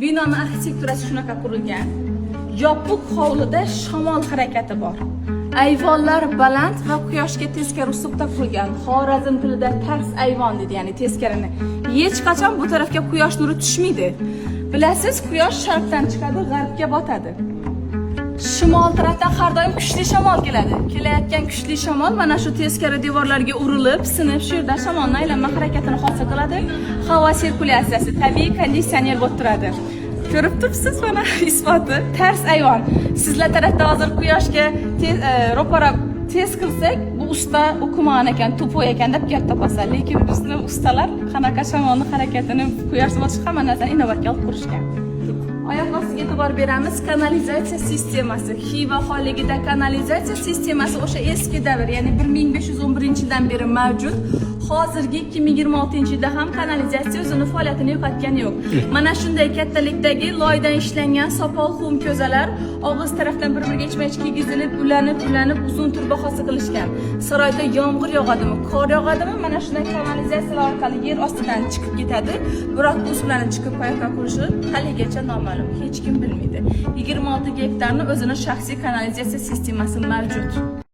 Binoning arxitekturasi shunaqa qurilgan. Yopiq hovlida shamol harakati bor. Ayvonlar baland va quyoshga teskari uslubda qurilgan. Xorazm tilida tars ayvon deydi, ya'ni teskarini. Hech qachon bu tarafga quyosh nuri tushmaydi. Bilasiz, quyosh sharqdan chiqadi, g'arbga botadi. Shimol tarafdan har doim kuchli shamol keladi. Kelayotgan kuchli shamol mana shu teskari devorlarga urilib, sinib, shu yerda shamolning aylanma harakatini hosil qiladi. Havo sirkulyatsiyasi, tabiiy konditsioner bo'lib turadi. Ko'rib turibsiz, mana isboti. Tars ayvon. Sizlar tarafda hozir quyoshga ro'para tez qilsak, bu usta o'qimagan ekan, to'poy ekan deb gap topasizlar. Lekin bizning ustalar qanaqa shamolning harakatini, quyosh botish hamma narsani inovatga olib qurishgan. Oyoq ostiga e'tibor beramiz. Kanalizatsiya sistemasi. Xiva xoligida kanalizatsiya sistemasi o'sha eski davr, ya'ni 1511-yildan beri mavjud. Hozirgi 2026-yilda ham kanalizatsiya o'zini faoliyatini yo'qotgani yo'q. Mana shunday kattalikdagi loydan ishlangan sopol xum ko'zalar og'iz tarafdan bir-biriga ichma-ich kigizilib, ulanib uzun turba hosil qilishgan. Saroyda yomg'ir yog'adimi, qor yog'adimi, mana shunday kanalizatsiyalar orqali yer ostidan chiqib ketadi. Biroq bu suvlarning chiqib qayoqqa qurishi haligacha noma'lum, hech kim bilmaydi. 26 gektarni o'zining shaxsiy kanalizatsiya sistemasi mavjud.